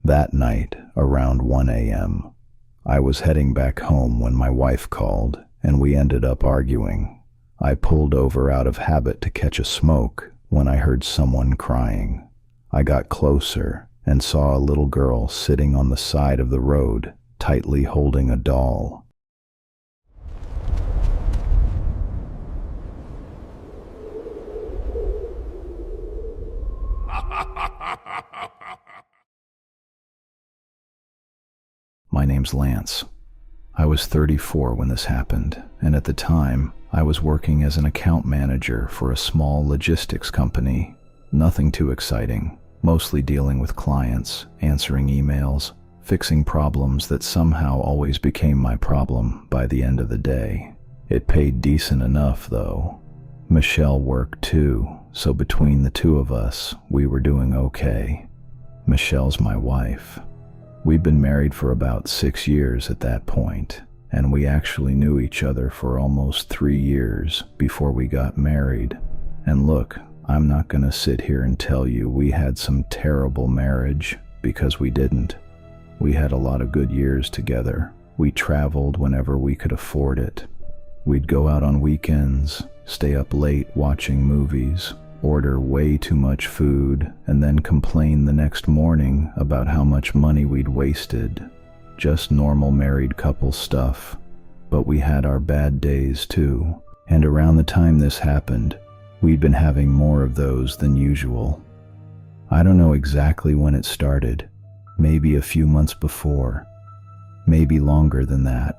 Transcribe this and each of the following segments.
That night, around 1 a.m., I was heading back home when my wife called, and we ended up arguing. I pulled over out of habit to catch a smoke when I heard someone crying. I got closer and saw a little girl sitting on the side of the road, tightly holding a doll. My name's Lance. I was 34 when this happened, and at the time, I was working as an account manager for a small logistics company. Nothing too exciting, mostly dealing with clients, answering emails, fixing problems that somehow always became my problem by the end of the day. It paid decent enough, though. Michelle worked too, so between the two of us, we were doing okay. Michelle's my wife. We'd been married for about 6 years at that point, and we actually knew each other for almost 3 years before we got married. And look, I'm not gonna sit here and tell you we had some terrible marriage, because we didn't. We had a lot of good years together. We traveled whenever we could afford it. We'd go out on weekends, stay up late watching movies, order way too much food, and then complain the next morning about how much money we'd wasted. Just normal married couple stuff. But we had our bad days too, and around the time this happened, we'd been having more of those than usual. I don't know exactly when it started, maybe a few months before, maybe longer than that.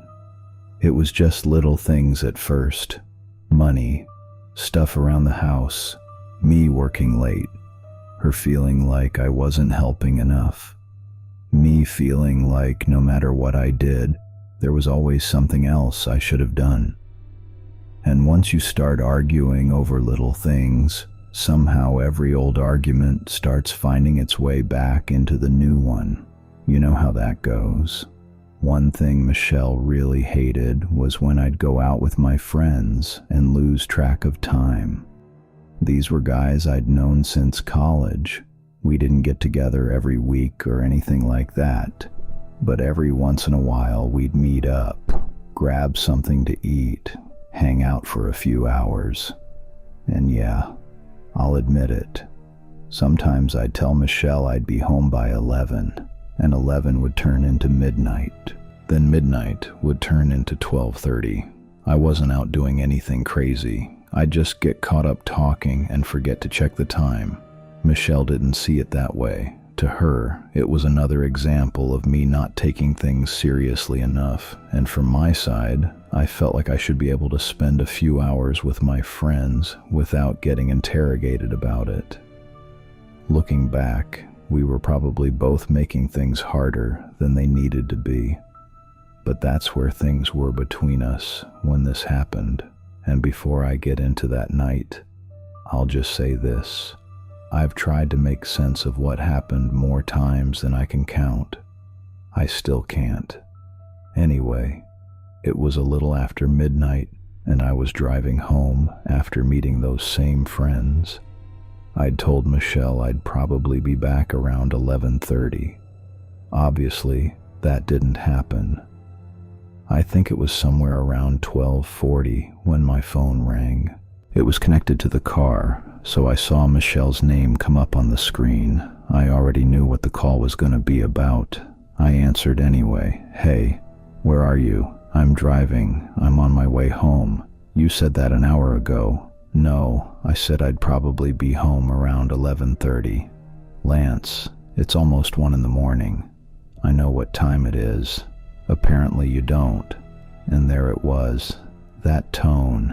It was just little things at first. Money, stuff around the house, me working late, her feeling like I wasn't helping enough, me feeling like no matter what I did, there was always something else I should have done. And once you start arguing over little things, somehow every old argument starts finding its way back into the new one. You know how that goes. One thing Michelle really hated was when I'd go out with my friends and lose track of time. These were guys I'd known since college. We didn't get together every week or anything like that, but every once in a while we'd meet up, grab something to eat, hang out for a few hours. And yeah, I'll admit it. Sometimes I'd tell Michelle I'd be home by 11, and 11 would turn into midnight. Then midnight would turn into 12:30. I wasn't out doing anything crazy. I'd just get caught up talking and forget to check the time. Michelle didn't see it that way. To her, it was another example of me not taking things seriously enough, and from my side, I felt like I should be able to spend a few hours with my friends without getting interrogated about it. Looking back, we were probably both making things harder than they needed to be. But that's where things were between us when this happened. And before I get into that night, I'll just say this. I've tried to make sense of what happened more times than I can count. I still can't. Anyway, it was a little after midnight, and I was driving home after meeting those same friends. I'd told Michelle I'd probably be back around 11:30. Obviously, that didn't happen. I think it was somewhere around 12:40 when my phone rang. It was connected to the car, so I saw Michelle's name come up on the screen. I already knew what the call was going to be about. I answered anyway. "Hey, where are you?" "I'm driving. I'm on my way home." "You said that an hour ago." "No, I said I'd probably be home around 11:30. "Lance, it's almost 1 in the morning. I know what time it is. Apparently you don't." And there it was, that tone.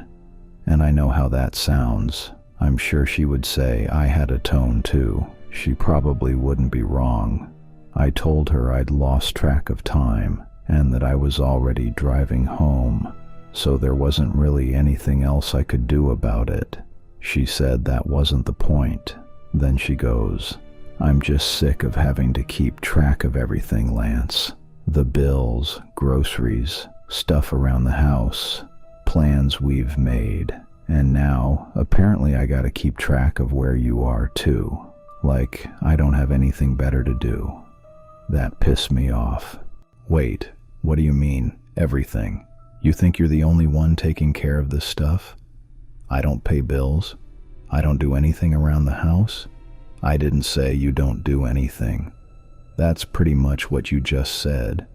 And I know how that sounds. I'm sure she would say I had a tone too. She probably wouldn't be wrong. I told her I'd lost track of time and that I was already driving home, so there wasn't really anything else I could do about it. She said that wasn't the point. Then she goes, "I'm just sick of having to keep track of everything, Lance. The bills, groceries, stuff around the house, plans we've made, and now apparently I gotta keep track of where you are too. Like I don't have anything better to do." That pissed me off. Wait, what do you mean, everything? You think you're the only one taking care of this stuff? I don't pay bills. I don't do anything around the house. I didn't say you don't do anything. That's pretty much what you just said.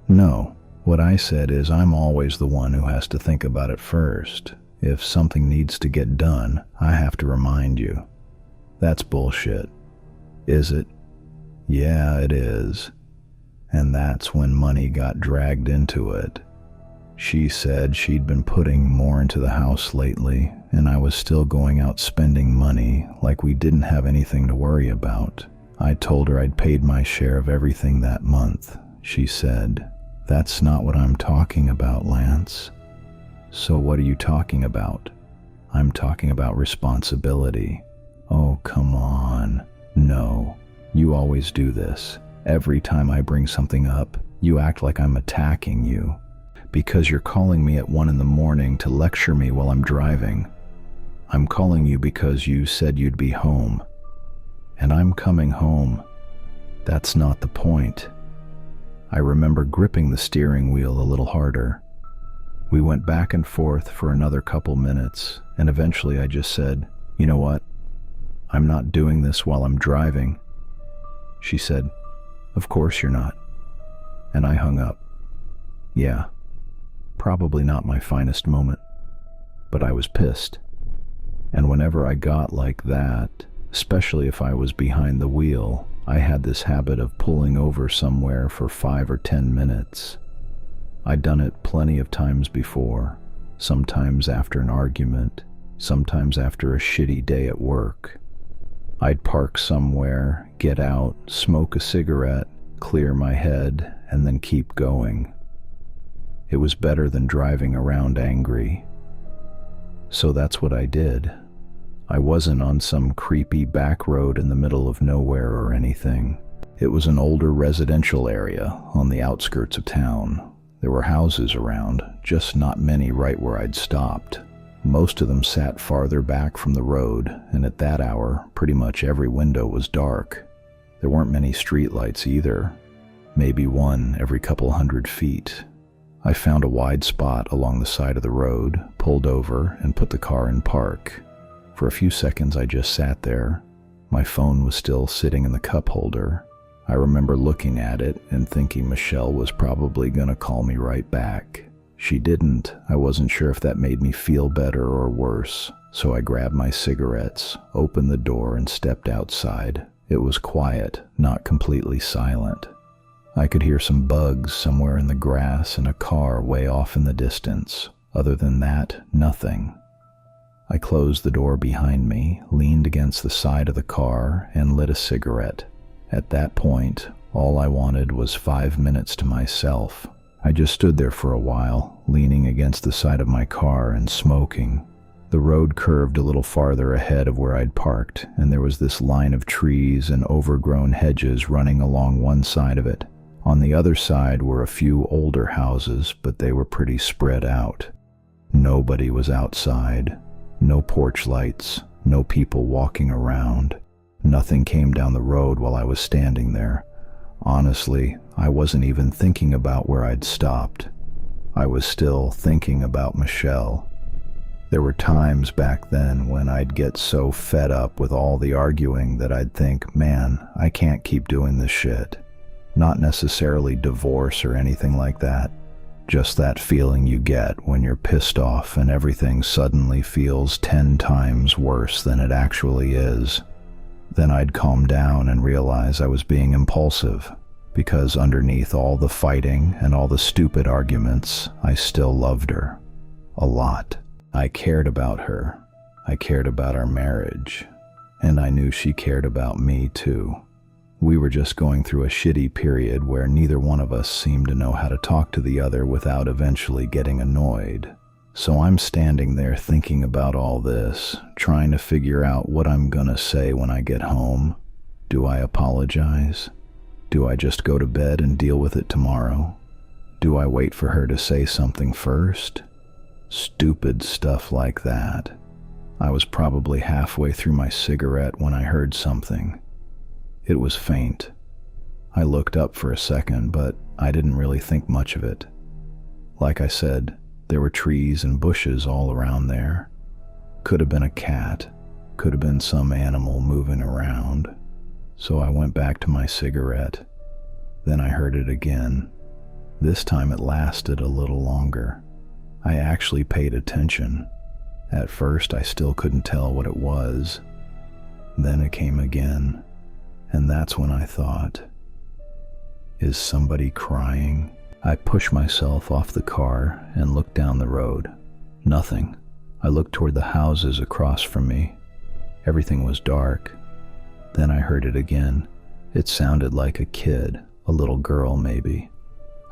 No, what I said is I'm always the one who has to think about it first. If something needs to get done, I have to remind you. That's bullshit. Is it? Yeah, it is. And that's when money got dragged into it. She said she'd been putting more into the house lately, and I was still going out spending money like we didn't have anything to worry about. I told her I'd paid my share of everything that month. She said, "That's not what I'm talking about, Lance." So what are you talking about? I'm talking about responsibility. Oh, come on. No, you always do this. Every time I bring something up, you act like I'm attacking you. Because you're calling me at 1 a.m. to lecture me while I'm driving. I'm calling you because you said you'd be home. And I'm coming home. That's not the point. I remember gripping the steering wheel a little harder. We went back and forth for another couple minutes, and eventually I just said, "You know what? I'm not doing this while I'm driving." She said, "Of course you're not." And I hung up. Yeah. Probably not my finest moment, but I was pissed. And whenever I got like that, especially if I was behind the wheel, I had this habit of pulling over somewhere for 5 or 10 minutes. I'd done it plenty of times before, sometimes after an argument, sometimes after a shitty day at work. I'd park somewhere, get out, smoke a cigarette, clear my head, and then keep going. It was better than driving around angry. So that's what I did. I wasn't on some creepy back road in the middle of nowhere or anything. It was an older residential area on the outskirts of town. There were houses around, just not many right where I'd stopped. Most of them sat farther back from the road, and at that hour, pretty much every window was dark. There weren't many streetlights either, maybe one every couple hundred feet. I found a wide spot along the side of the road, pulled over, and put the car in park. For a few seconds I just sat there. My phone was still sitting in the cup holder. I remember looking at it and thinking Michelle was probably gonna call me right back. She didn't. I wasn't sure if that made me feel better or worse, so I grabbed my cigarettes, opened the door, and stepped outside. It was quiet, not completely silent. I could hear some bugs somewhere in the grass and a car way off in the distance. Other than that, nothing. I closed the door behind me, leaned against the side of the car, and lit a cigarette. At that point, all I wanted was 5 minutes to myself. I just stood there for a while, leaning against the side of my car and smoking. The road curved a little farther ahead of where I'd parked, and there was this line of trees and overgrown hedges running along one side of it. On the other side were a few older houses, but they were pretty spread out. Nobody was outside. No porch lights, no people walking around. Nothing came down the road while I was standing there. Honestly, I wasn't even thinking about where I'd stopped. I was still thinking about Michelle. There were times back then when I'd get so fed up with all the arguing that I'd think, man, I can't keep doing this shit. Not necessarily divorce or anything like that. Just that feeling you get when you're pissed off and everything suddenly feels 10 times worse than it actually is. Then I'd calm down and realize I was being impulsive, because underneath all the fighting and all the stupid arguments, I still loved her. A lot. I cared about her. I cared about our marriage. And I knew she cared about me too. We were just going through a shitty period where neither one of us seemed to know how to talk to the other without eventually getting annoyed. So I'm standing there thinking about all this, trying to figure out what I'm gonna say when I get home. Do I apologize? Do I just go to bed and deal with it tomorrow? Do I wait for her to say something first? Stupid stuff like that. I was probably halfway through my cigarette when I heard something. It was faint. I looked up for a second, but I didn't really think much of it. Like I said, there were trees and bushes all around there. Could have been a cat, could have been some animal moving around. So I went back to my cigarette. Then I heard it again. This time it lasted a little longer. I actually paid attention. At first I still couldn't tell what it was. Then it came again, and that's when I thought, is somebody crying? I pushed myself off the car and looked down the road. Nothing. I looked toward the houses across from me. Everything was dark. Then I heard it again. It sounded like a kid, a little girl maybe.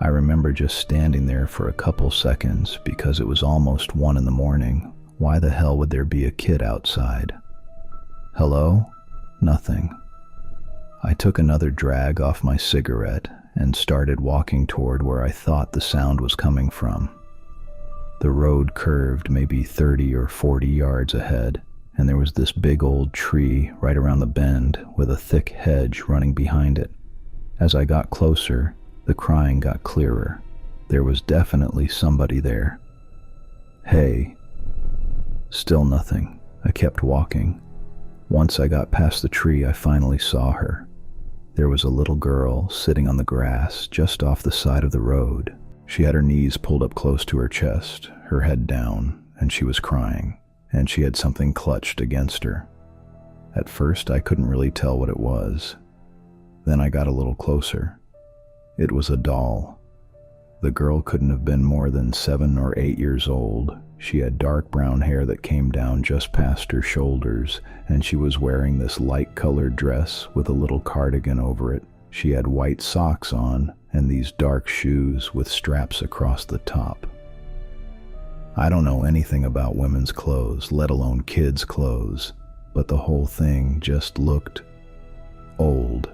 I remember just standing there for a couple seconds because it was almost 1 a.m. Why the hell would there be a kid outside? Hello? Nothing. I took another drag off my cigarette and started walking toward where I thought the sound was coming from. The road curved maybe 30 or 40 yards ahead, and there was this big old tree right around the bend with a thick hedge running behind it. As I got closer, the crying got clearer. There was definitely somebody there. Hey. Still nothing. I kept walking. Once I got past the tree, I finally saw her. There was a little girl sitting on the grass just off the side of the road. She had her knees pulled up close to her chest, her head down, and she was crying, and she had something clutched against her. At first, I couldn't really tell what it was. Then I got a little closer. It was a doll. The girl couldn't have been more than 7 or 8 years old. She had dark brown hair that came down just past her shoulders, and she was wearing this light-colored dress with a little cardigan over it. She had white socks on and these dark shoes with straps across the top. I don't know anything about women's clothes, let alone kids' clothes, but the whole thing just looked old.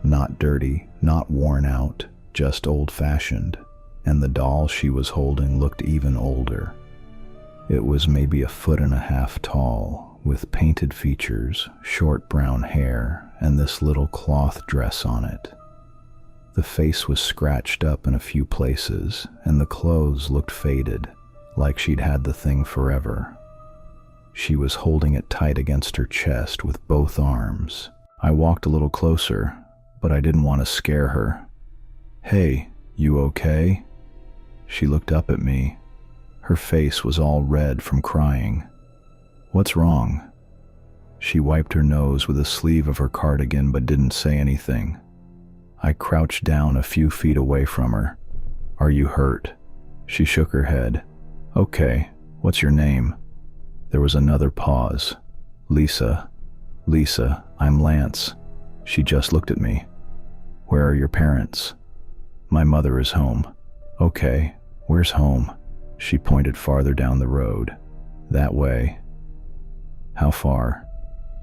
Not dirty, not worn out, just old-fashioned. And the doll she was holding looked even older. It was maybe 1.5 feet tall, with painted features, short brown hair, and this little cloth dress on it. The face was scratched up in a few places, and the clothes looked faded, like she'd had the thing forever. She was holding it tight against her chest with both arms. I walked a little closer, but I didn't want to scare her. "Hey, you okay?" She looked up at me. Her face was all red from crying. "What's wrong?" She wiped her nose with the sleeve of her cardigan but didn't say anything. I crouched down a few feet away from her. "Are you hurt?" She shook her head. "Okay, what's your name?" There was another pause. "Lisa." "Lisa, I'm Lance." She just looked at me. "Where are your parents?" "My mother is home." "Okay, where's home?" She pointed farther down the road. "That way." "How far?"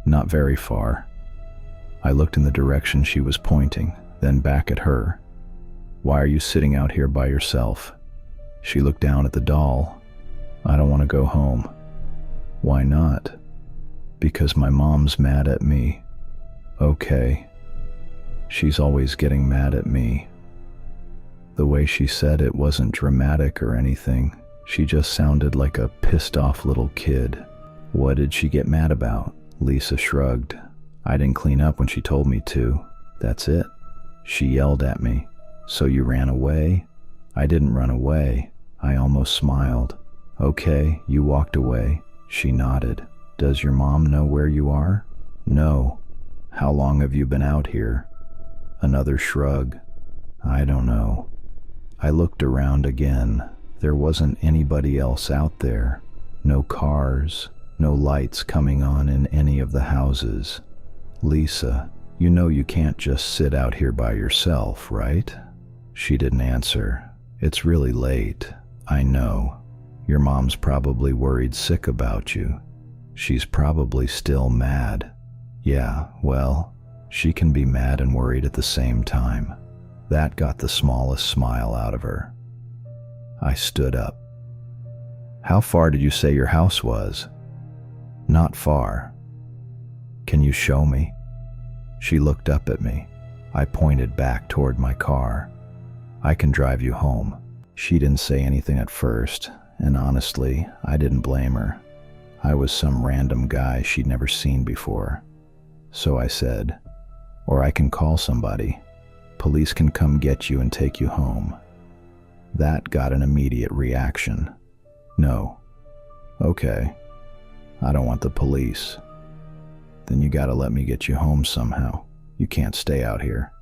"Not very far." I looked in the direction she was pointing, then back at her. "Why are you sitting out here by yourself?" She looked down at the doll. "I don't want to go home." "Why not?" "Because my mom's mad at me." "Okay." "She's always getting mad at me." The way she said it wasn't dramatic or anything. She just sounded like a pissed-off little kid. "What did she get mad about?" Lisa shrugged. "I didn't clean up when she told me to. That's it." She yelled at me. "So you ran away?" "I didn't run away." I almost smiled. "Okay, you walked away." She nodded. "Does your mom know where you are?" "No." "How long have you been out here?" Another shrug. "I don't know." I looked around again. There wasn't anybody else out there. No cars, no lights coming on in any of the houses. "Lisa, you know you can't just sit out here by yourself, right?" She didn't answer. "It's really late. I know. Your mom's probably worried sick about you. She's probably still mad." "Yeah, well, she can be mad and worried at the same time." That got the smallest smile out of her. I stood up. "How far did you say your house was?" "Not far." "Can you show me?" She looked up at me. I pointed back toward my car. "I can drive you home." She didn't say anything at first, and honestly, I didn't blame her. I was some random guy she'd never seen before. So I said, "Or I can call somebody. Police can come get you and take you home." That got an immediate reaction. "No." "Okay. I don't want the police." "Then you gotta let me get you home somehow. You can't stay out here."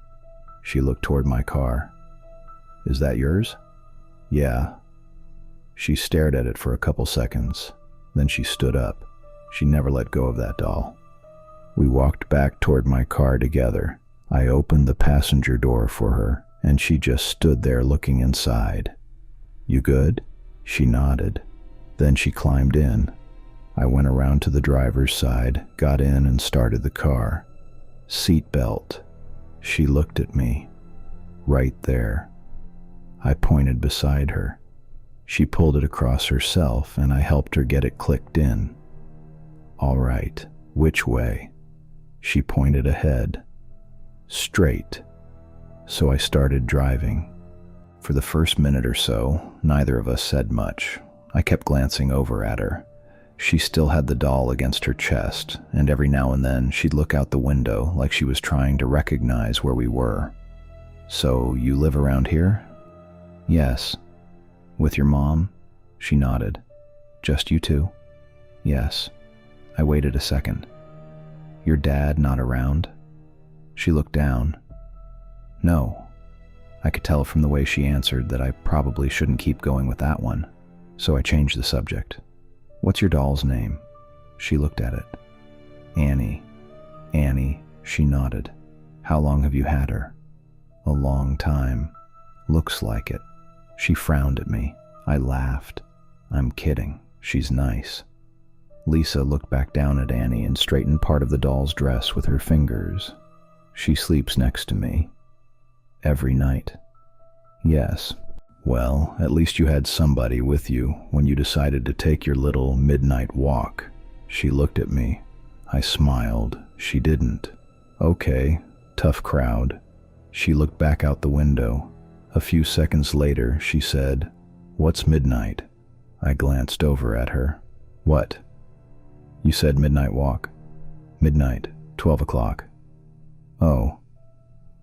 She looked toward my car. "Is that yours?" "Yeah." She stared at it for a couple seconds. Then she stood up. She never let go of that doll. We walked back toward my car together. I opened the passenger door for her, and she just stood there looking inside. "You good?" She nodded. Then she climbed in. I went around to the driver's side, got in, and started the car. "Seat belt." She looked at me. "Right there." I pointed beside her. She pulled it across herself, and I helped her get it clicked in. "All right, which way?" She pointed ahead. "Straight." So I started driving. For the first minute or so, neither of us said much. I kept glancing over at her. She still had the doll against her chest, and every now and then she'd look out the window like she was trying to recognize where we were. "So you live around here?" "Yes." "With your mom?" She nodded. "Just you two?" "Yes." I waited a second. "Your dad not around?" She looked down. "No." I could tell from the way she answered that I probably shouldn't keep going with that one, so I changed the subject. "What's your doll's name?" She looked at it. "Annie." "Annie," she nodded. "How long have you had her?" "A long time." "Looks like it." She frowned at me. I laughed. "I'm kidding. She's nice." Lisa looked back down at Annie and straightened part of the doll's dress with her fingers. "She sleeps next to me." "Every night?" "Yes." "Well, at least you had somebody with you when you decided to take your little midnight walk." She looked at me. I smiled. She didn't. "Okay, tough crowd." She looked back out the window. A few seconds later, she said, "What's midnight?" I glanced over at her. "What?" "You said midnight walk." "Midnight, 12 o'clock. "Oh."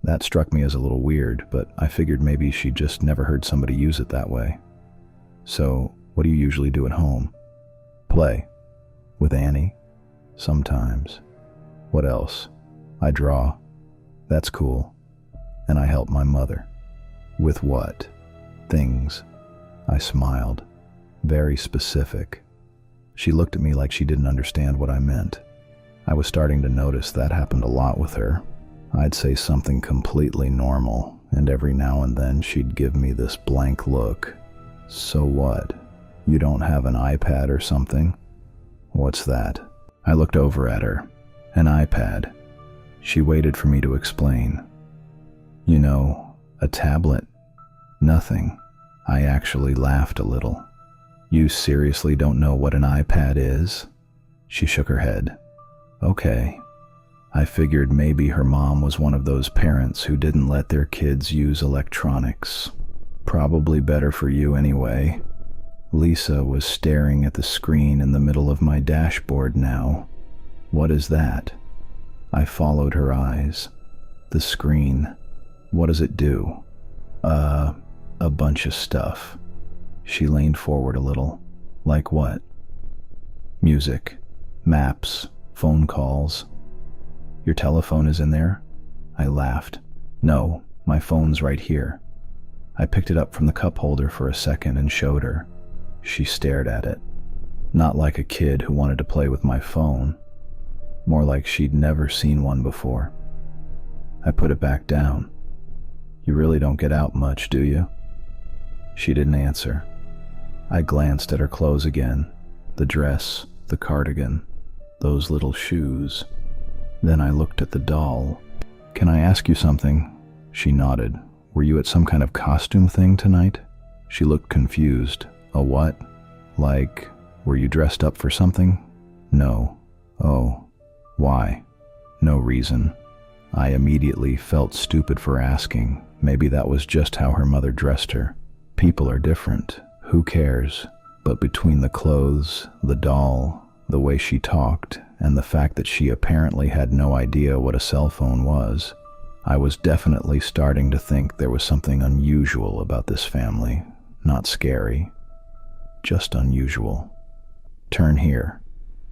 That struck me as a little weird, but I figured maybe she just never heard somebody use it that way. "So, what do you usually do at home?" "Play." "With Annie?" "Sometimes." "What else?" "I draw." "That's cool." "And I help my mother." "With what?" "Things." I smiled. "Very specific." She looked at me like she didn't understand what I meant. I was starting to notice that happened a lot with her. I'd say something completely normal, and every now and then she'd give me this blank look. "So what? You don't have an iPad or something?" "What's that?" I looked over at her. "An iPad." She waited for me to explain. "You know, a tablet." "Nothing." I actually laughed a little. "You seriously don't know what an iPad is?" She shook her head. "Okay." I figured maybe her mom was one of those parents who didn't let their kids use electronics. Probably better for you anyway. Lisa was staring at the screen in the middle of my dashboard now. "What is that?" I followed her eyes. "The screen. What does it do?" A bunch of stuff." She leaned forward a little. "Like what?" "Music, maps, phone calls." "Your telephone is in there?" I laughed. "No, my phone's right here." I picked it up from the cup holder for a second and showed her. She stared at it. Not like a kid who wanted to play with my phone. More like she'd never seen one before. I put it back down. "You really don't get out much, do you?" She didn't answer. I glanced at her clothes again. The dress, the cardigan, those little shoes. Then I looked at the doll. "Can I ask you something?" She nodded. "Were you at some kind of costume thing tonight?" She looked confused. "A what? Like, were you dressed up for something?" "No." "Oh. Why?" "No reason." I immediately felt stupid for asking. Maybe that was just how her mother dressed her. People are different. Who cares? But between the clothes, the doll, the way she talked, and the fact that she apparently had no idea what a cell phone was, I was definitely starting to think there was something unusual about this family. Not scary, just unusual. Turn here.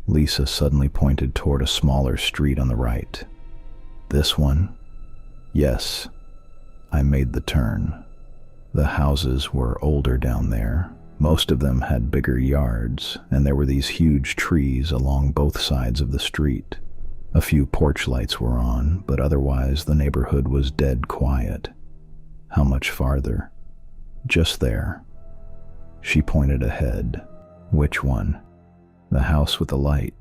Lisa suddenly pointed toward a smaller street on the right. This one? Yes. I made the turn. The houses were older down there. Most of them had bigger yards, and there were these huge trees along both sides of the street. A few porch lights were on, but otherwise the neighborhood was dead quiet. How much farther? Just there. She pointed ahead. Which one? The house with the light.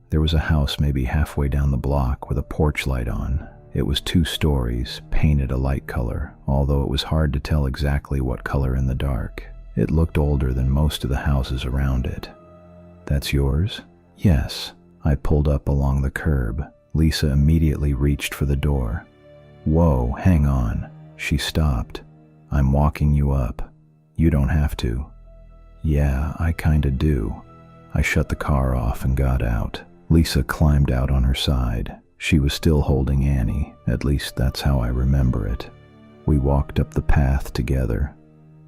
There was a house maybe halfway down the block with a porch light on. It was 2 stories, painted a light color, although it was hard to tell exactly what color in the dark. It looked older than most of the houses around it. That's yours? Yes. I pulled up along the curb. Lisa immediately reached for the door. Whoa, hang on. She stopped. I'm walking you up. You don't have to. Yeah, I kinda do. I shut the car off and got out. Lisa climbed out on her side. She was still holding Annie, at least that's how I remember it. We walked up the path together.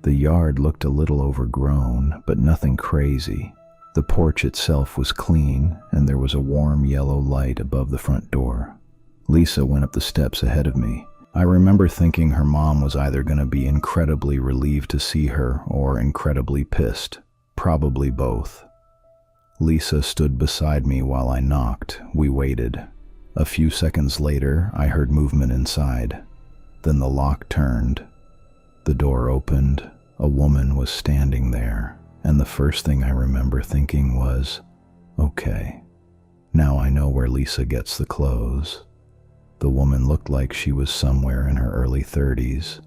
The yard looked a little overgrown, but nothing crazy. The porch itself was clean, and there was a warm yellow light above the front door. Lisa went up the steps ahead of me. I remember thinking her mom was either going to be incredibly relieved to see her or incredibly pissed. Probably both. Lisa stood beside me while I knocked. We waited. A few seconds later, I heard movement inside. Then the lock turned. The door opened. A woman was standing there, and the first thing I remember thinking was, okay, now I know where Lisa gets the clothes. The woman looked like she was somewhere in her early 30s.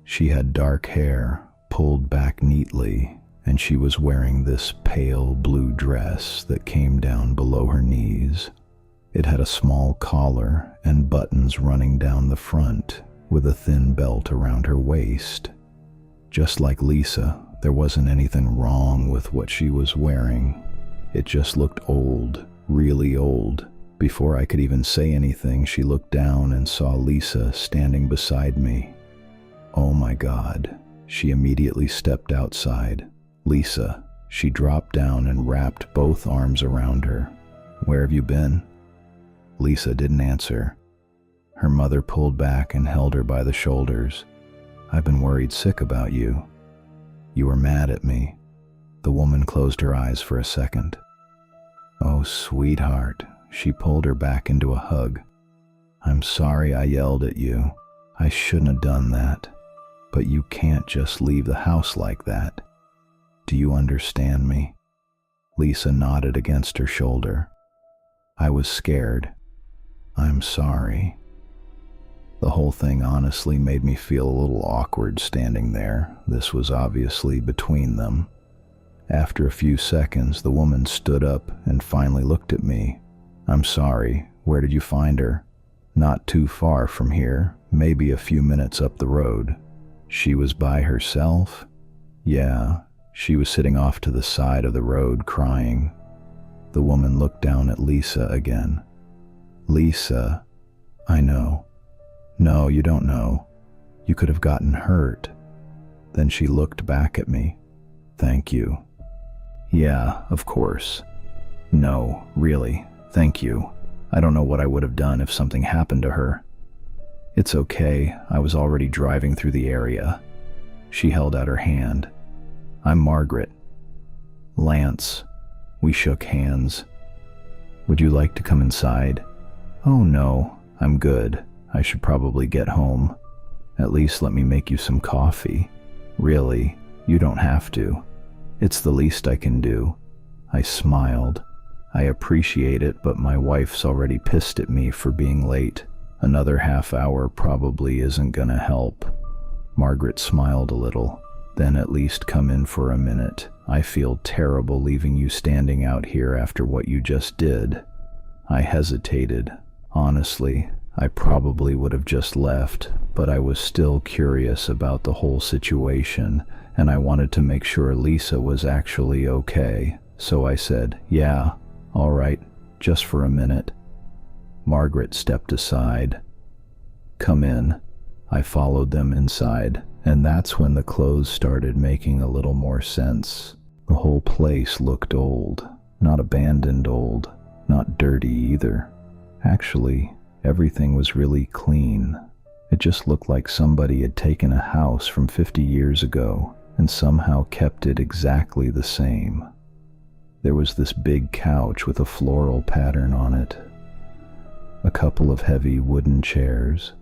She had dark hair, pulled back neatly, and she was wearing this pale blue dress that came down below her knees. It had a small collar and buttons running down the front, with a thin belt around her waist. Just like Lisa, there wasn't anything wrong with what she was wearing. It just looked old, really old. Before I could even say anything, she looked down and saw Lisa standing beside me. Oh my God. She immediately stepped outside. Lisa. She dropped down and wrapped both arms around her. Where have you been? Lisa didn't answer. Her mother pulled back and held her by the shoulders. I've been worried sick about you. You were mad at me. The woman closed her eyes for a second. Oh, sweetheart. She pulled her back into a hug. I'm sorry I yelled at you. I shouldn't have done that. But you can't just leave the house like that. Do you understand me? Lisa nodded against her shoulder. I was scared. I'm sorry. The whole thing honestly made me feel a little awkward standing there. This was obviously between them. After a few seconds, the woman stood up and finally looked at me. I'm sorry. Where did you find her? Not too far from here, maybe a few minutes up the road. She was by herself? Yeah, she was sitting off to the side of the road crying. The woman looked down at Lisa again. Lisa, I know. No, you don't know. You could have gotten hurt. Then she looked back at me. Thank you. Yeah, of course. No, really, thank you. I don't know what I would have done if something happened to her. It's okay, I was already driving through the area. She held out her hand. I'm Margaret. Lance. We shook hands. Would you like to come inside? Oh no, I'm good. I should probably get home. At least let me make you some coffee. Really, you don't have to. It's the least I can do. I smiled. I appreciate it, but my wife's already pissed at me for being late. Another half hour probably isn't gonna help. Margaret smiled a little. Then at least come in for a minute. I feel terrible leaving you standing out here after what you just did. I hesitated. Honestly, I probably would have just left, but I was still curious about the whole situation, and I wanted to make sure Lisa was actually okay. So I said, "Yeah, all right, just for a minute." Margaret stepped aside. "Come in." I followed them inside, and that's when the clothes started making a little more sense. The whole place looked old, not abandoned old, not dirty either. Actually, everything was really clean. It just looked like somebody had taken a house from 50 years ago and somehow kept it exactly the same. There was this big couch with a floral pattern on it, a couple of heavy wooden chairs,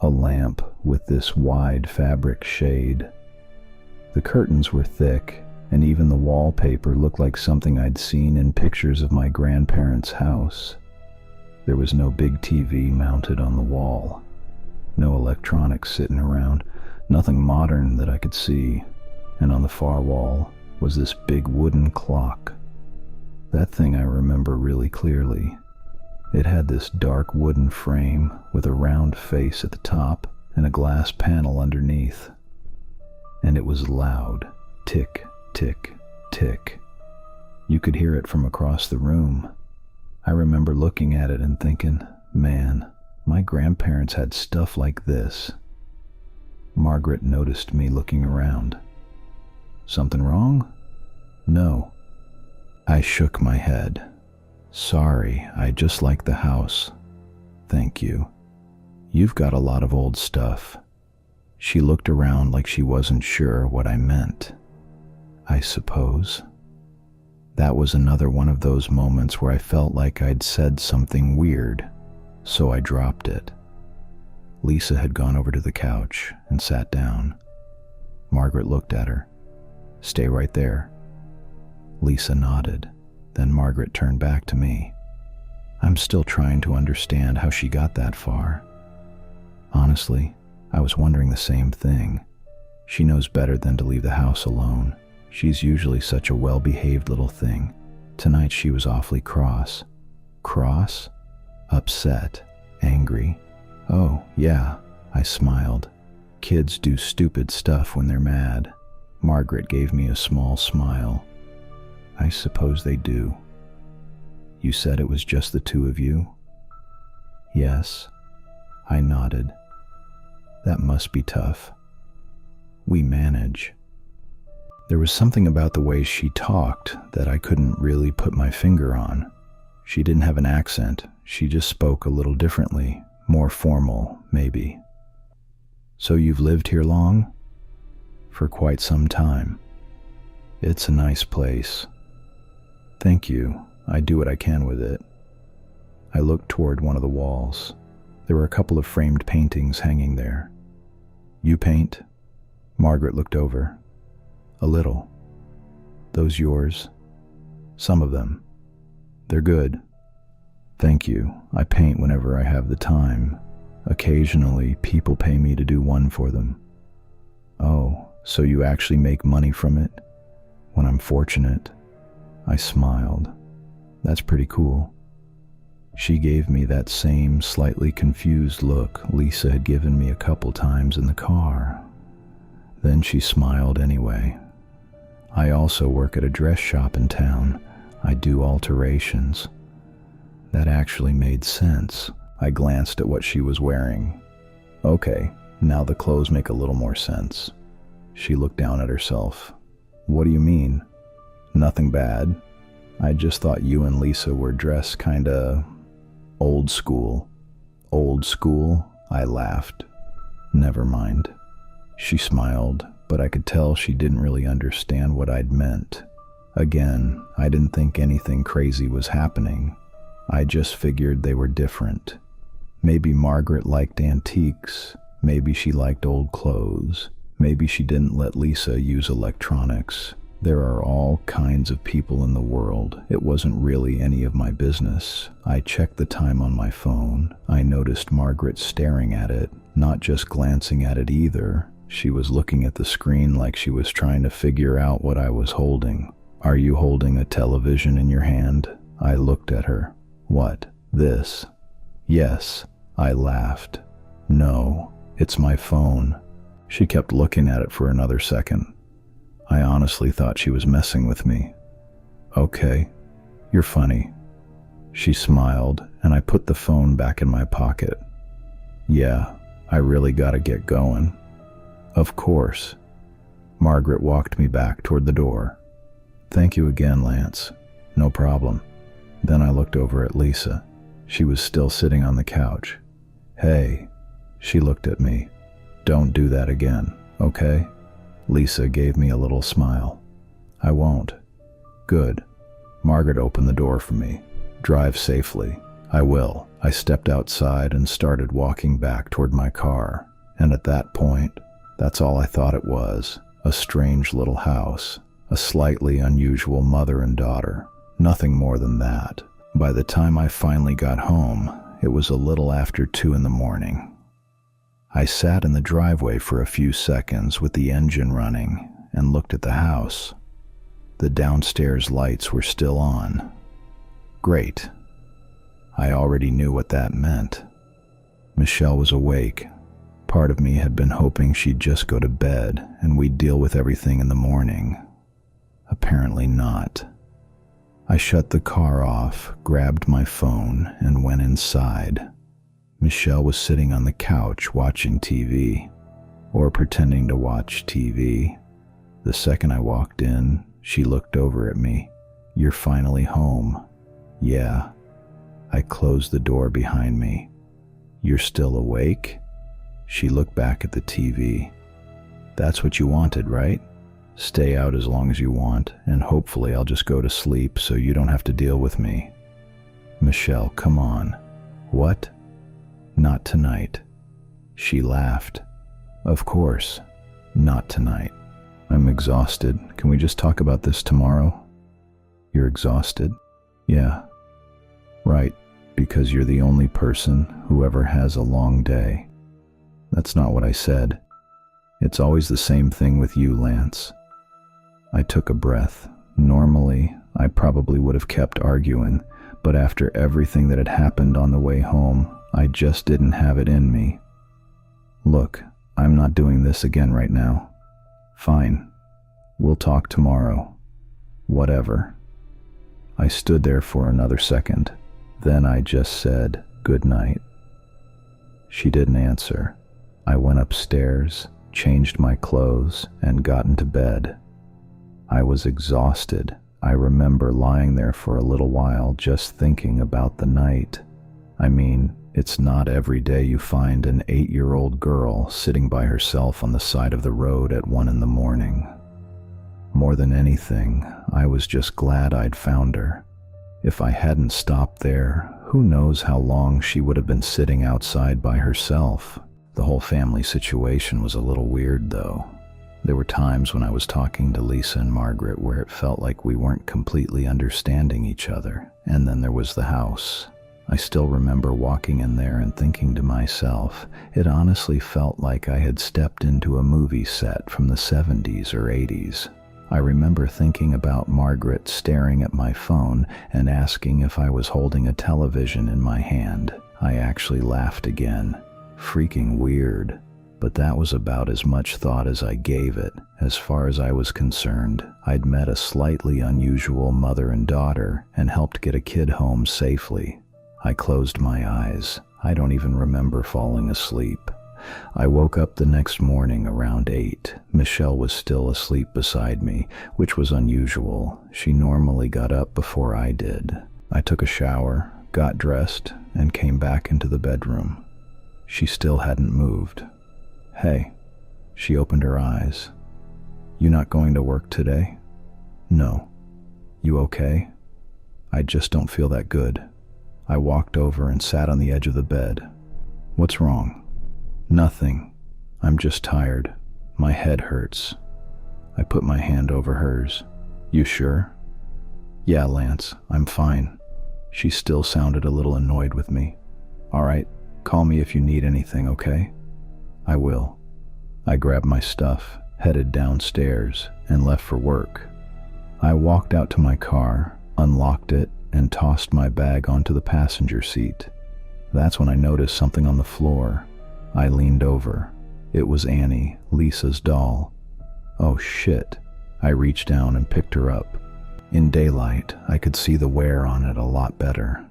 a lamp with this wide fabric shade. The curtains were thick, and even the wallpaper looked like something I'd seen in pictures of my grandparents' house. There was no big TV mounted on the wall, no electronics sitting around, nothing modern that I could see, and on the far wall was this big wooden clock. That thing I remember really clearly. It had this dark wooden frame with a round face at the top and a glass panel underneath. And it was loud. Tick, tick, tick. You could hear it from across the room. I remember looking at it and thinking, man, my grandparents had stuff like this. Margaret noticed me looking around. "Something wrong?" "No." I shook my head. "Sorry, I just like the house. Thank you. You've got a lot of old stuff." She looked around like she wasn't sure what I meant. "I suppose." That was another one of those moments where I felt like I'd said something weird, so I dropped it. Lisa had gone over to the couch and sat down. Margaret looked at her. "Stay right there." Lisa nodded. Then Margaret turned back to me. I'm still trying to understand how she got that far. Honestly, I was wondering the same thing. She knows better than to leave the house alone. She's usually such a well-behaved little thing. Tonight she was awfully cross. Cross? Upset? Angry? "Oh, yeah," I smiled. "Kids do stupid stuff when they're mad." Margaret gave me a small smile. "I suppose they do." "You said it was just the two of you?" "Yes." I nodded. "That must be tough." "We manage." There was something about the way she talked that I couldn't really put my finger on. She didn't have an accent. She just spoke a little differently, more formal, maybe. "So you've lived here long?" "For quite some time." "It's a nice place." "Thank you. I do what I can with it." I looked toward one of the walls. There were a couple of framed paintings hanging there. "You paint?" Margaret looked over. "A little." "Those yours?" "Some of them. They're good." "Thank you. I paint whenever I have the time. Occasionally, people pay me to do one for them." "Oh, so you actually make money from it?" "When I'm fortunate." I smiled. "That's pretty cool." She gave me that same slightly confused look Lisa had given me a couple times in the car. Then she smiled anyway. "I also work at a dress shop in town. I do alterations." That actually made sense. I glanced at what she was wearing. Okay, now the clothes make a little more sense. She looked down at herself. "What do you mean?" "Nothing bad. I just thought you and Lisa were dressed kinda old school." "Old school?" I laughed. "Never mind." She smiled, but I could tell she didn't really understand what I'd meant. Again, I didn't think anything crazy was happening. I just figured they were different. Maybe Margaret liked antiques. Maybe she liked old clothes. Maybe she didn't let Lisa use electronics. There are all kinds of people in the world. It wasn't really any of my business. I checked the time on my phone. I noticed Margaret staring at it, not just glancing at it either. She was looking at the screen like she was trying to figure out what I was holding. "Are you holding a television in your hand?" I looked at her. "What, this?" "Yes." I laughed. No, it's my phone. She kept looking at it for another second. I honestly thought she was messing with me. Okay, you're funny. She smiled, and I put the phone back in my pocket. Yeah, I really gotta get going. Of course. Margaret walked me back toward the door. Thank you again, Lance. No problem. Then I looked over at Lisa. She was still sitting on the couch. Hey, she looked at me. Don't do that again, okay? Lisa gave me a little smile. I won't. Good. Margaret opened the door for me. Drive safely. I will. I stepped outside and started walking back toward my car. And at that point, that's all I thought it was. A strange little house. A slightly unusual mother and daughter. Nothing more than that. By the time I finally got home, it was a little after 2 a.m. I sat in the driveway for a few seconds with the engine running and looked at the house. The downstairs lights were still on. Great. I already knew what that meant. Michelle was awake. Part of me had been hoping she'd just go to bed and we'd deal with everything in the morning. Apparently not. I shut the car off, grabbed my phone, and went inside. Michelle was sitting on the couch watching TV, or pretending to watch TV. The second I walked in, she looked over at me. You're finally home. Yeah. I closed the door behind me. You're still awake? She looked back at the TV. That's what you wanted, right? Stay out as long as you want, and hopefully I'll just go to sleep so you don't have to deal with me. Michelle, come on. What? Not tonight. She laughed. Of course, not tonight. I'm exhausted. Can we just talk about this tomorrow? You're exhausted? Yeah. Right, because you're the only person who ever has a long day. That's not what I said. It's always the same thing with you, Lance. I took a breath. Normally, I probably would have kept arguing, but after everything that had happened on the way home, I just didn't have it in me. Look, I'm not doing this again right now. Fine. We'll talk tomorrow. Whatever. I stood there for another second. Then I just said, good night. She didn't answer. I went upstairs, changed my clothes, and got into bed. I was exhausted. I remember lying there for a little while just thinking about the night. I mean, it's not every day you find an 8-year-old girl sitting by herself on the side of the road at 1 a.m. More than anything, I was just glad I'd found her. If I hadn't stopped there, who knows how long she would have been sitting outside by herself. The whole family situation was a little weird, though. There were times when I was talking to Lisa and Margaret where it felt like we weren't completely understanding each other. And then there was the house. I still remember walking in there and thinking to myself, it honestly felt like I had stepped into a movie set from the 70s or 80s. I remember thinking about Margaret staring at my phone and asking if I was holding a television in my hand. I actually laughed again. Freaking weird. But that was about as much thought as I gave it. As far as I was concerned, I'd met a slightly unusual mother and daughter and helped get a kid home safely. I closed my eyes. I don't even remember falling asleep. I woke up the next morning around 8. Michelle was still asleep beside me, which was unusual. She normally got up before I did. I took a shower, got dressed, and came back into the bedroom. She still hadn't moved. Hey. She opened her eyes. You not going to work today? No. You okay? I just don't feel that good. I walked over and sat on the edge of the bed. What's wrong? Nothing. I'm just tired. My head hurts. I put my hand over hers. You sure? Yeah, Lance, I'm fine. She still sounded a little annoyed with me. All right, call me if you need anything, okay? I will. I grabbed my stuff, headed downstairs, and left for work. I walked out to my car, unlocked it, and tossed my bag onto the passenger seat. That's when I noticed something on the floor. I leaned over. It was Annie, Lisa's doll. Oh shit. I reached down and picked her up. In daylight, I could see the wear on it a lot better.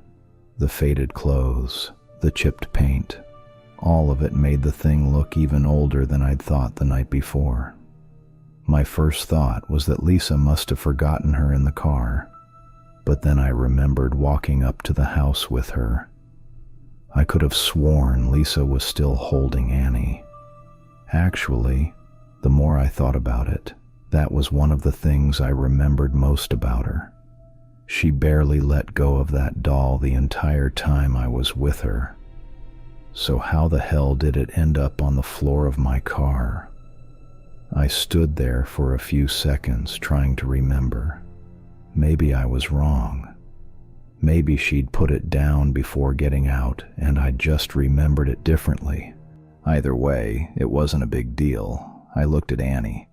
The faded clothes, the chipped paint, all of it made the thing look even older than I'd thought the night before. My first thought was that Lisa must have forgotten her in the car, but then I remembered walking up to the house with her. I could have sworn Lisa was still holding Annie. Actually, the more I thought about it, that was one of the things I remembered most about her. She barely let go of that doll the entire time I was with her. So how the hell did it end up on the floor of my car? I stood there for a few seconds trying to remember. Maybe I was wrong. Maybe she'd put it down before getting out and I just remembered it differently. Either way, it wasn't a big deal. I looked at Annie.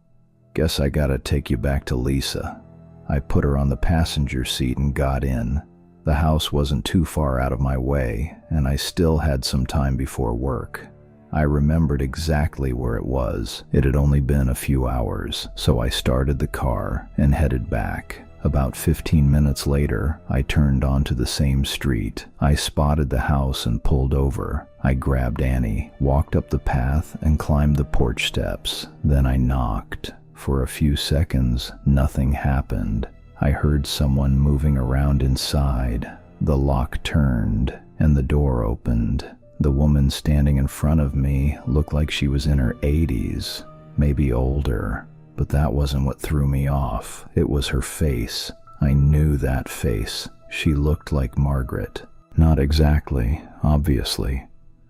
Guess I gotta take you back to Lisa. I put her on the passenger seat and got in. The house wasn't too far out of my way, and I still had some time before work. I remembered exactly where it was. It had only been a few hours, so I started the car and headed back. About 15 minutes later, I turned onto the same street. I spotted the house and pulled over. I grabbed Annie, walked up the path, and climbed the porch steps. Then I knocked. For a few seconds, nothing happened. I heard someone moving around inside. The lock turned, and the door opened. The woman standing in front of me looked like she was in her 80s, maybe older. But that wasn't what threw me off. It was her face. I knew that face. She looked like Margaret. Not exactly, obviously.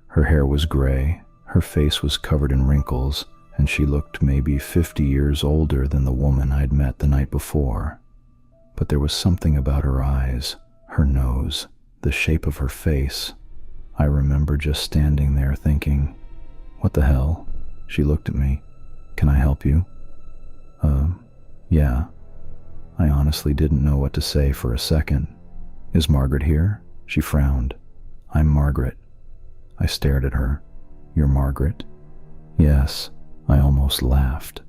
Her hair was gray, her face was covered in wrinkles, and she looked maybe 50 years older than the woman I'd met the night before. But there was something about her eyes, her nose, the shape of her face. I remember just standing there thinking, what the hell? She looked at me. Can I help you? Yeah. I honestly didn't know what to say for a second. Is Margaret here? She frowned. I'm Margaret. I stared at her. You're Margaret? Yes. I almost laughed.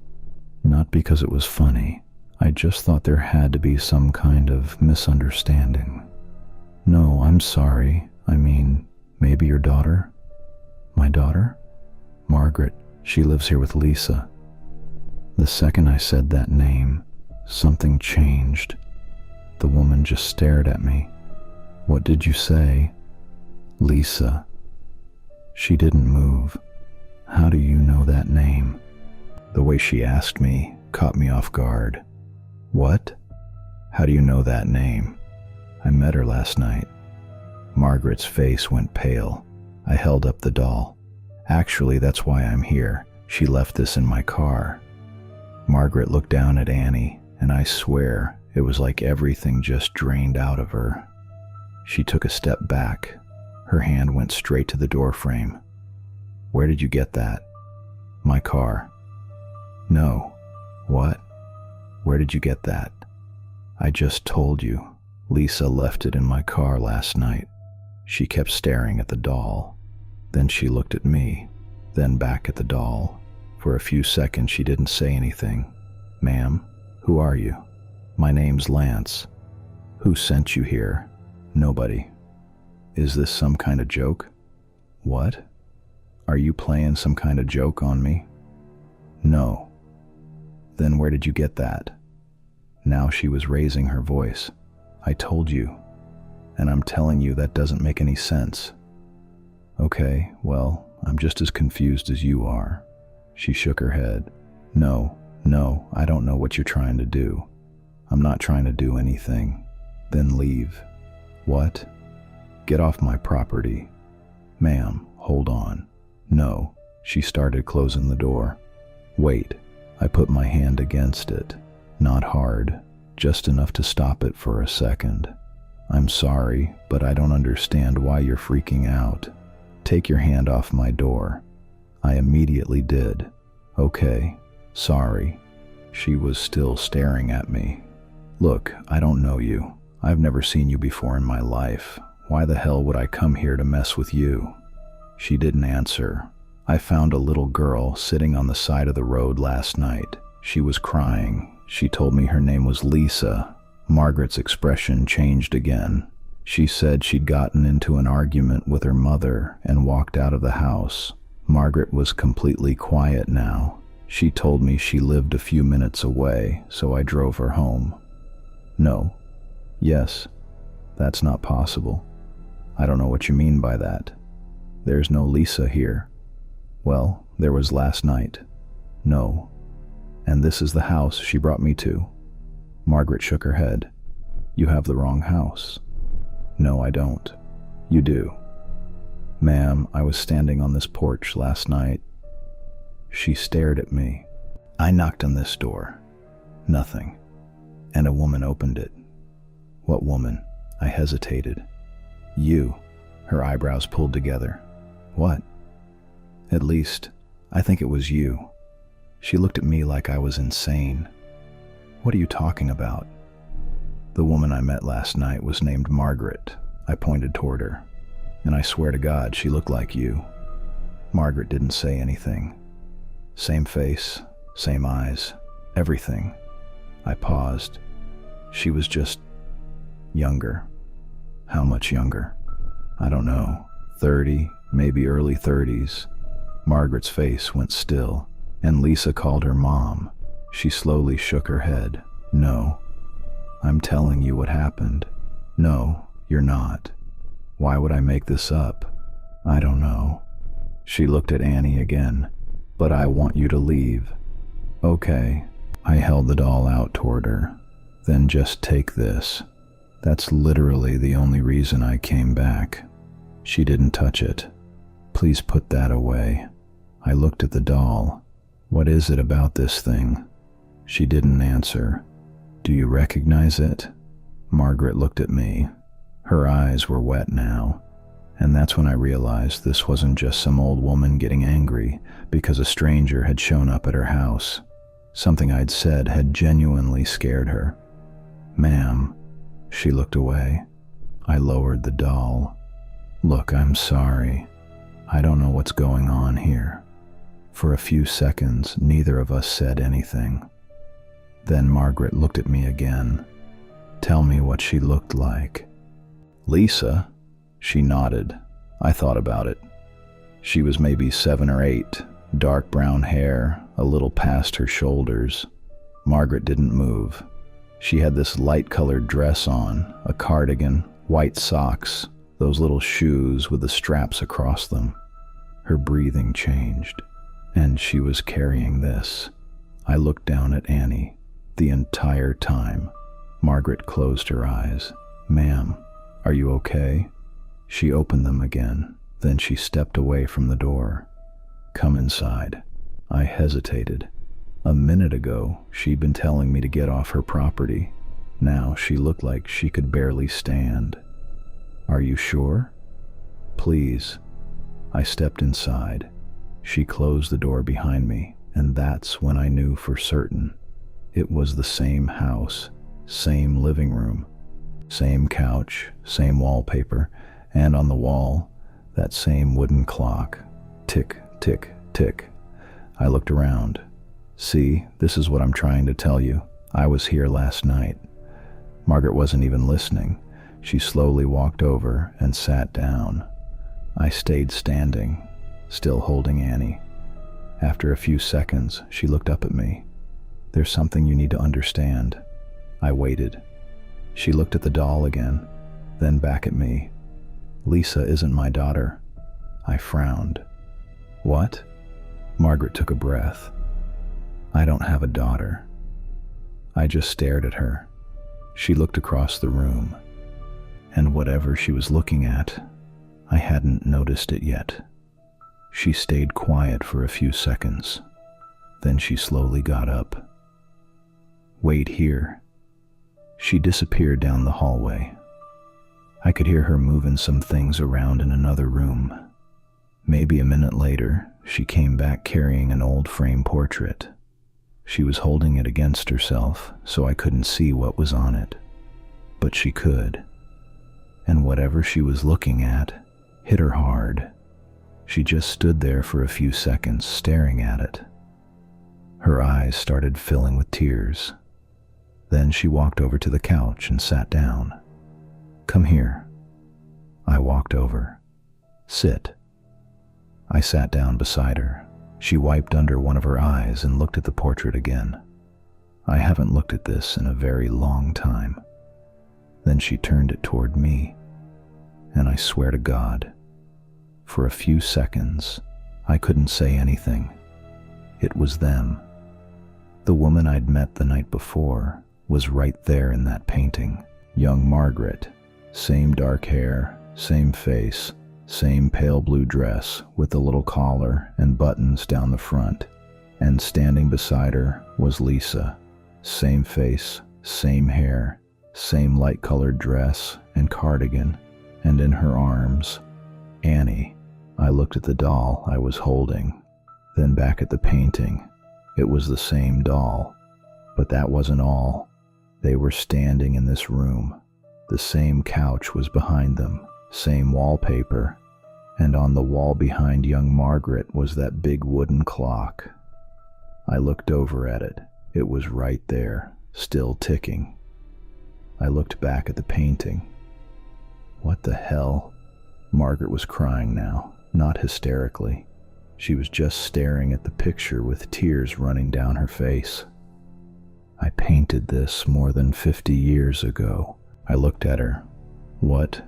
Not because it was funny. I just thought there had to be some kind of misunderstanding. No, I'm sorry. I mean, maybe your daughter? My daughter? Margaret. She lives here with Lisa. The second I said that name, something changed. The woman just stared at me. What did you say? Lisa. She didn't move. How do you know that name? The way she asked me caught me off guard. What? How do you know that name? I met her last night. Margaret's face went pale. I held up the doll. Actually, that's why I'm here. She left this in my car. Margaret looked down at Annie, and I swear it was like everything just drained out of her. She took a step back. Her hand went straight to the doorframe. Where did you get that? My car. No. What? Where did you get that? I just told you. Lisa left it in my car last night. She kept staring at the doll. Then she looked at me, then back at the doll. For a few seconds she didn't say anything. Ma'am, who are you? My name's Lance. Who sent you here? Nobody. Is this some kind of joke? What? Are you playing some kind of joke on me? No. Then where did you get that? Now she was raising her voice. I told you. And I'm telling you that doesn't make any sense. Okay, well, I'm just as confused as you are. She shook her head. No, I don't know what you're trying to do. I'm not trying to do anything. Then leave. What? Get off my property. Ma'am, hold on. No. She started closing the door. Wait. I put my hand against it. Not hard, just enough to stop it for a second. I'm sorry, but I don't understand why you're freaking out. Take your hand off my door. I immediately did. Okay, sorry. She was still staring at me. Look, I don't know you. I've never seen you before in my life. Why the hell would I come here to mess with you? She didn't answer. I found a little girl sitting on the side of the road last night. She was crying. She told me her name was Lisa. Margaret's expression changed again. She said she'd gotten into an argument with her mother and walked out of the house. Margaret was completely quiet now. She told me she lived a few minutes away, so I drove her home. No. Yes. That's not possible. I don't know what you mean by that. There's no Lisa here. Well, there was last night. No. And this is the house she brought me to. Margaret shook her head. You have the wrong house. No, I don't. You do. Ma'am, I was standing on this porch last night. She stared at me. I knocked on this door. Nothing. And a woman opened it. What woman? I hesitated. You. Her eyebrows pulled together. What? At least, I think it was you. She looked at me like I was insane. What are you talking about? The woman I met last night was named Margaret. I pointed toward her. And I swear to God, she looked like you. Margaret didn't say anything. Same face, same eyes, everything. I paused. She was just younger. How much younger? I don't know. 30, maybe early 30s. Margaret's face went still, and Lisa called her mom. She slowly shook her head. No. I'm telling you what happened. No, you're not. Why would I make this up? I don't know. She looked at Annie again. But I want you to leave. Okay. I held the doll out toward her. Then just take this. That's literally the only reason I came back. She didn't touch it. Please put that away. I looked at the doll. What is it about this thing? She didn't answer. Do you recognize it? Margaret looked at me. Her eyes were wet now. And that's when I realized this wasn't just some old woman getting angry because a stranger had shown up at her house. Something I'd said had genuinely scared her. Ma'am. She looked away. I lowered the doll. Look, I'm sorry. I don't know what's going on here. For a few seconds, neither of us said anything. Then Margaret looked at me again. Tell me what she looked like. Lisa? She nodded. I thought about it. She was maybe 7 or 8, dark brown hair, a little past her shoulders. Margaret didn't move. She had this light-colored dress on, a cardigan, white socks, those little shoes with the straps across them. Her breathing changed, and she was carrying this. I looked down at Annie. The entire time, Margaret closed her eyes. Ma'am, are you okay? She opened them again. Then she stepped away from the door. Come inside. I hesitated. A minute ago, she'd been telling me to get off her property. Now she looked like she could barely stand. Are you sure? Please. I stepped inside. She closed the door behind me, and that's when I knew for certain. It was the same house, same living room, same couch, same wallpaper, and on the wall, that same wooden clock. Tick, tick, tick. I looked around. See, this is what I'm trying to tell you. I was here last night. Margaret wasn't even listening. She slowly walked over and sat down. I stayed standing, still holding Annie. After a few seconds, she looked up at me. There's something you need to understand. I waited. She looked at the doll again, then back at me. Lisa isn't my daughter. I frowned. What? Margaret took a breath. I don't have a daughter. I just stared at her. She looked across the room. And whatever she was looking at, I hadn't noticed it yet. She stayed quiet for a few seconds. Then she slowly got up. Wait here. She disappeared down the hallway. I could hear her moving some things around in another room. Maybe a minute later, she came back carrying an old frame portrait. She was holding it against herself, so I couldn't see what was on it. But she could. and whatever she was looking at hit her hard. She just stood there for a few seconds staring at it. Her eyes started filling with tears. Then she walked over to the couch and sat down. "Come here." I walked over. "Sit." I sat down beside her. She wiped under one of her eyes and looked at the portrait again. "I haven't looked at this in a very long time." Then she turned it toward me, and I swear to God, for a few seconds, I couldn't say anything. It was them. The woman I'd met the night before was right there in that painting. Young Margaret, same dark hair, same face, same pale blue dress with a little collar and buttons down the front. And standing beside her was Lisa, same face, same hair, same light-colored dress and cardigan, and in her arms, Annie. I looked at the doll I was holding, then back at the painting. It was the same doll, but that wasn't all. They were standing in this room. The same couch was behind them, same wallpaper, and on the wall behind young Margaret was that big wooden clock. I looked over at it. It was right there, still ticking. I looked back at the painting. What the hell? Margaret was crying now, not hysterically. She was just staring at the picture with tears running down her face. "I painted this more than 50 years ago." I looked at her. "What?"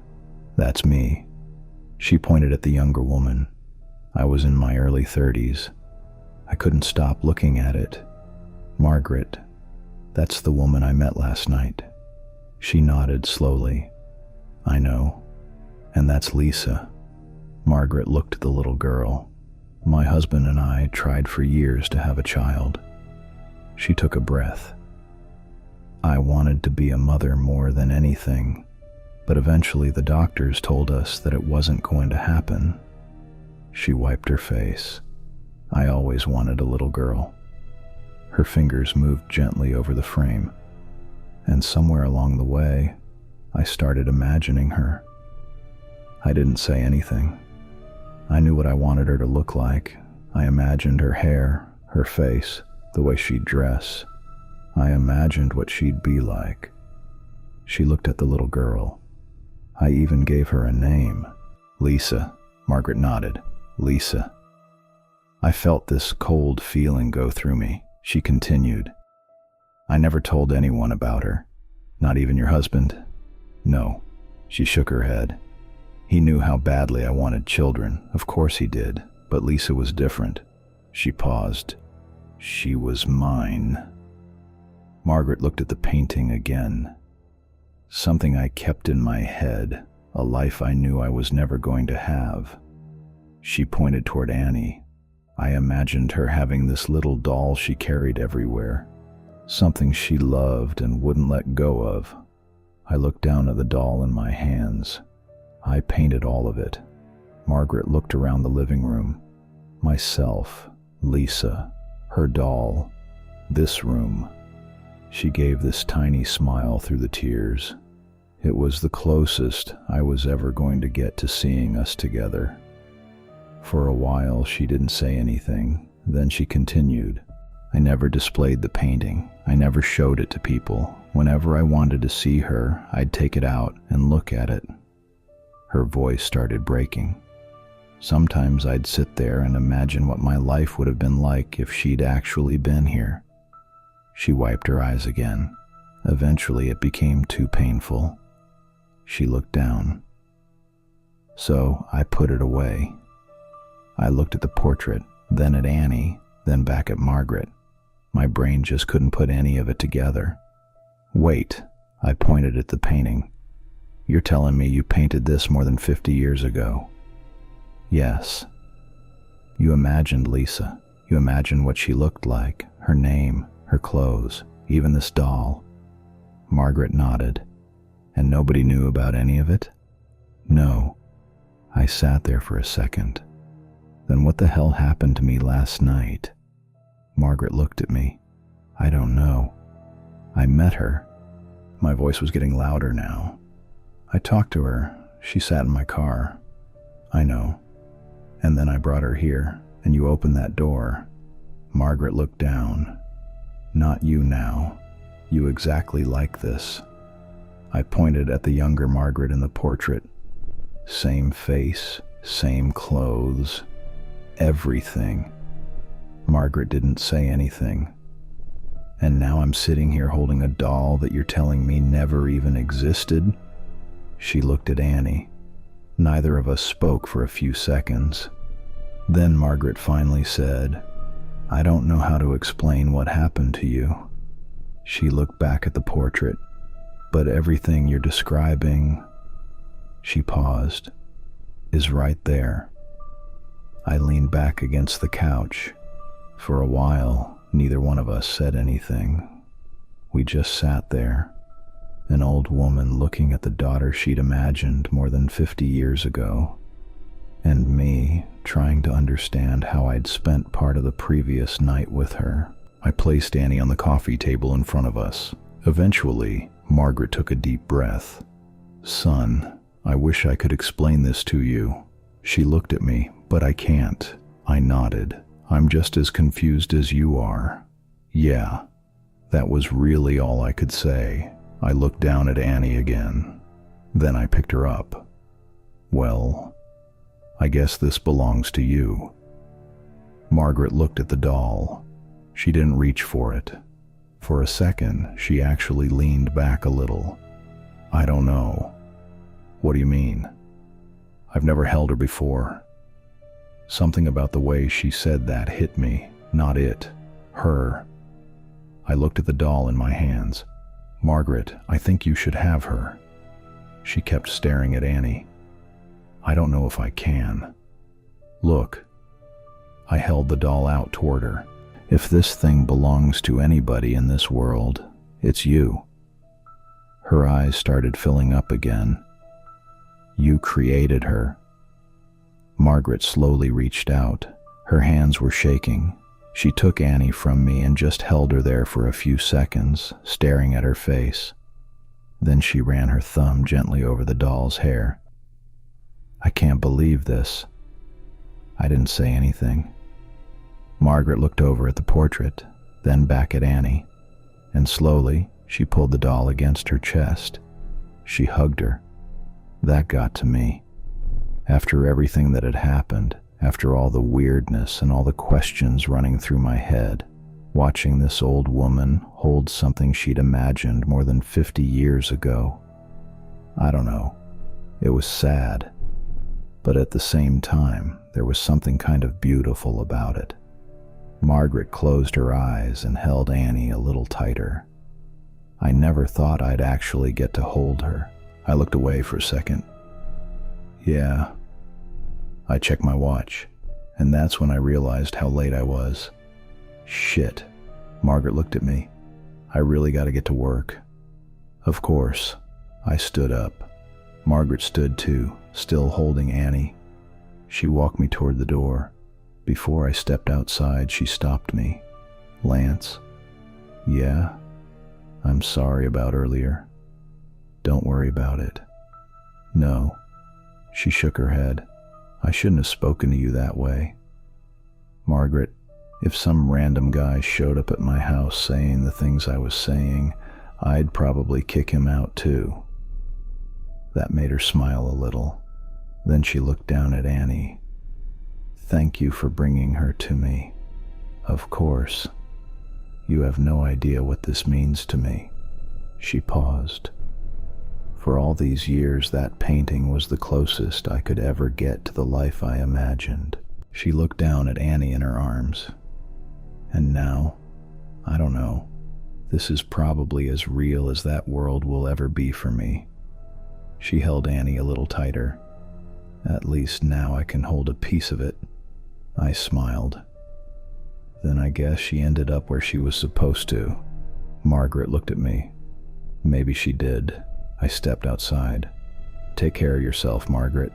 "That's me." She pointed at the younger woman. I was in my early 30s. I couldn't stop looking at it. "Margaret, that's the woman I met last night." She nodded slowly. "I know. And that's Lisa." Margaret looked at the little girl. "My husband and I tried for years to have a child." She took a breath. "I wanted to be a mother more than anything, but eventually the doctors told us that it wasn't going to happen." She wiped her face. "I always wanted a little girl." Her fingers moved gently over the frame, and somewhere along the way, I started imagining her. I didn't say anything. I knew what I wanted her to look like. I imagined her hair, her face, the way she'd dress. I imagined what she'd be like. She looked at the little girl. I even gave her a name. "Lisa." Margaret nodded. "Lisa." I felt this cold feeling go through me. She continued. "I never told anyone about her. Not even your husband?" "No." She shook her head. "He knew how badly I wanted children. Of course he did. But Lisa was different." She paused. "She was mine." Margaret looked at the painting again. Something I kept in my head, a life I knew I was never going to have. She pointed toward Annie. I imagined her having this little doll she carried everywhere, something she loved and wouldn't let go of. I looked down at the doll in my hands. I painted all of it. Margaret looked around the living room. Myself, Lisa, her doll, this room. She gave this tiny smile through the tears. It was the closest I was ever going to get to seeing us together. For a while, she didn't say anything. Then she continued. "I never displayed the painting. I never showed it to people. Whenever I wanted to see her, I'd take it out and look at it." Her voice started breaking. "Sometimes I'd sit there and imagine what my life would have been like if she'd actually been here." She wiped her eyes again. Eventually, it became too painful. She looked down. So I put it away. I looked at the portrait, then at Annie, then back at Margaret. My brain just couldn't put any of it together. "Wait," I pointed at the painting. "You're telling me you painted this more than 50 years ago?" "Yes." "You imagined Lisa. You imagined what she looked like, her name, her clothes, even this doll." Margaret nodded. "And nobody knew about any of it?" "No." I sat there for a second. "Then what the hell happened to me last night?" Margaret looked at me. "I don't know. I met her." My voice was getting louder now. I talked to her. She sat in my car. I know. And then I brought her here, and you opened that door. Margaret looked down. Not you now. You exactly like this. I pointed at the younger Margaret in the portrait. Same face, same clothes, everything. Margaret didn't say anything. And now I'm sitting here holding a doll that you're telling me never even existed? She looked at Annie. Neither of us spoke for a few seconds. Then Margaret finally said, I don't know how to explain what happened to you. She looked back at the portrait. But everything you're describing, she paused, is right there. I leaned back against the couch. For a while, neither one of us said anything. We just sat there, an old woman looking at the daughter she'd imagined more than 50 years ago, and me trying to understand how I'd spent part of the previous night with her. I placed Annie on the coffee table in front of us. Eventually, Margaret took a deep breath. Son, I wish I could explain this to you. She looked at me, but I can't. I nodded. I'm just as confused as you are. Yeah, that was really all I could say. I looked down at Annie again. Then I picked her up. Well, I guess this belongs to you. Margaret looked at the doll. She didn't reach for it. For a second, she actually leaned back a little. I don't know. What do you mean? I've never held her before. Something about the way she said that hit me. Not it. Her. I looked at the doll in my hands. Margaret, I think you should have her. She kept staring at Annie. I don't know if I can. Look. I held the doll out toward her. If this thing belongs to anybody in this world, it's you. Her eyes started filling up again. You created her. Margaret slowly reached out. Her hands were shaking. She took Annie from me and just held her there for a few seconds, staring at her face. Then she ran her thumb gently over the doll's hair. I can't believe this. I didn't say anything. Margaret looked over at the portrait, then back at Annie, and slowly she pulled the doll against her chest. She hugged her. That got to me. After everything that had happened, after all the weirdness and all the questions running through my head, watching this old woman hold something she'd imagined more than 50 years ago. I don't know. It was sad. But at the same time, there was something kind of beautiful about it. Margaret closed her eyes and held Annie a little tighter. I never thought I'd actually get to hold her. I looked away for a second. Yeah. I checked my watch, and that's when I realized how late I was. Shit. Margaret looked at me. I really got to get to work. Of course. I stood up. Margaret stood too, still holding Annie. She walked me toward the door. Before I stepped outside, she stopped me. Lance? Yeah? I'm sorry about earlier. Don't worry about it. No. She shook her head. I shouldn't have spoken to you that way. Margaret, if some random guy showed up at my house saying the things I was saying, I'd probably kick him out too. That made her smile a little. Then she looked down at Annie. Thank you for bringing her to me. Of course. You have no idea what this means to me. She paused. For all these years, that painting was the closest I could ever get to the life I imagined. She looked down at Annie in her arms. And now, I don't know. This is probably as real as that world will ever be for me. She held Annie a little tighter. At least now I can hold a piece of it. I smiled. Then I guess she ended up where she was supposed to. Margaret looked at me. Maybe she did. I stepped outside. Take care of yourself, Margaret.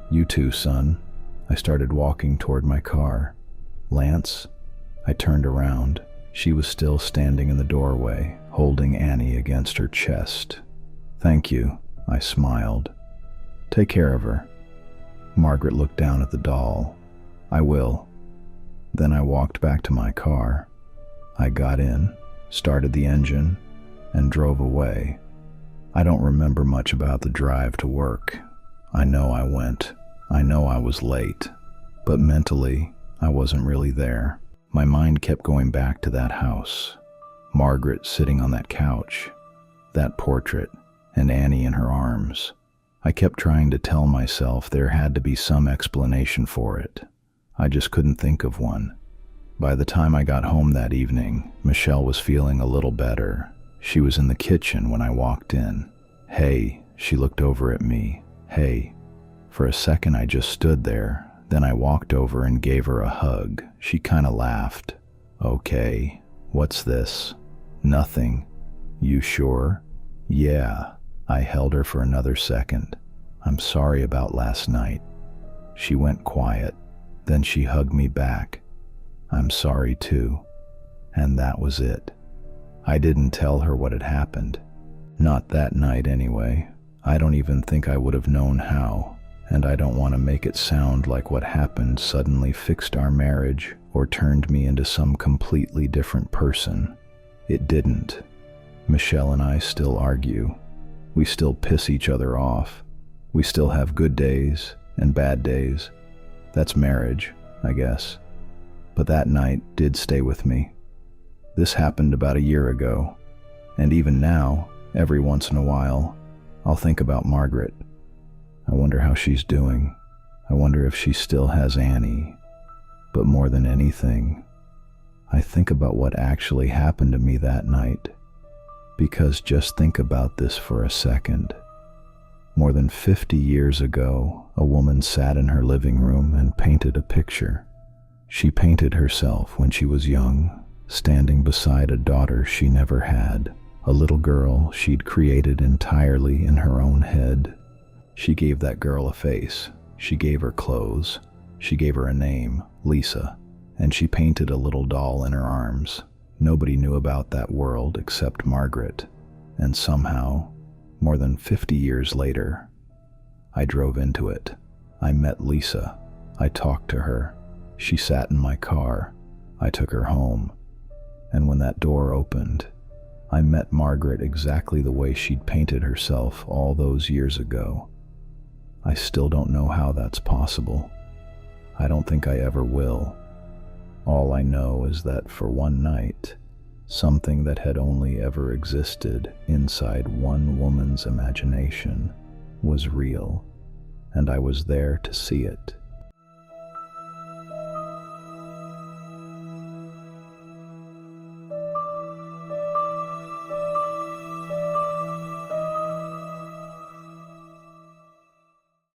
You too, son. I started walking toward my car. Lance? I turned around. She was still standing in the doorway, holding Annie against her chest. Thank you. I smiled. "Take care of her." Margaret looked down at the doll. "I will." Then I walked back to my car. I got in, started the engine, and drove away. I don't remember much about the drive to work. I know I went. I know I was late. But mentally, I wasn't really there. My mind kept going back to that house. Margaret sitting on that couch. That portrait, and Annie in her arms. I kept trying to tell myself there had to be some explanation for it. I just couldn't think of one. By the time I got home that evening, Michelle was feeling a little better. She was in the kitchen when I walked in. "Hey," she looked over at me. "Hey." For a second I just stood there. Then I walked over and gave her a hug. She kinda laughed. "Okay, what's this?" "Nothing." "You sure?" "Yeah." I held her for another second. "I'm sorry about last night." She went quiet. Then she hugged me back. "I'm sorry too." And that was it. I didn't tell her what had happened. Not that night anyway. I don't even think I would have known how. And I don't want to make it sound like what happened suddenly fixed our marriage or turned me into some completely different person. It didn't. Michelle and I still argue. We still piss each other off. We still have good days and bad days. That's marriage, I guess. But that night did stay with me. This happened about a year ago. And even now, every once in a while, I'll think about Margaret. I wonder how she's doing. I wonder if she still has Annie. But more than anything, I think about what actually happened to me that night. Because just think about this for a second. More than 50 years ago, a woman sat in her living room and painted a picture. She painted herself when she was young, standing beside a daughter she never had, a little girl she'd created entirely in her own head. She gave that girl a face, she gave her clothes, she gave her a name, Lisa, and she painted a little doll in her arms. Nobody knew about that world except Margaret, and somehow, more than 50 years later, I drove into it. I met Lisa. I talked to her. She sat in my car. I took her home. And when that door opened, I met Margaret exactly the way she'd painted herself all those years ago. I still don't know how that's possible. I don't think I ever will. All I know is that for one night, something that had only ever existed inside one woman's imagination was real, and I was there to see it.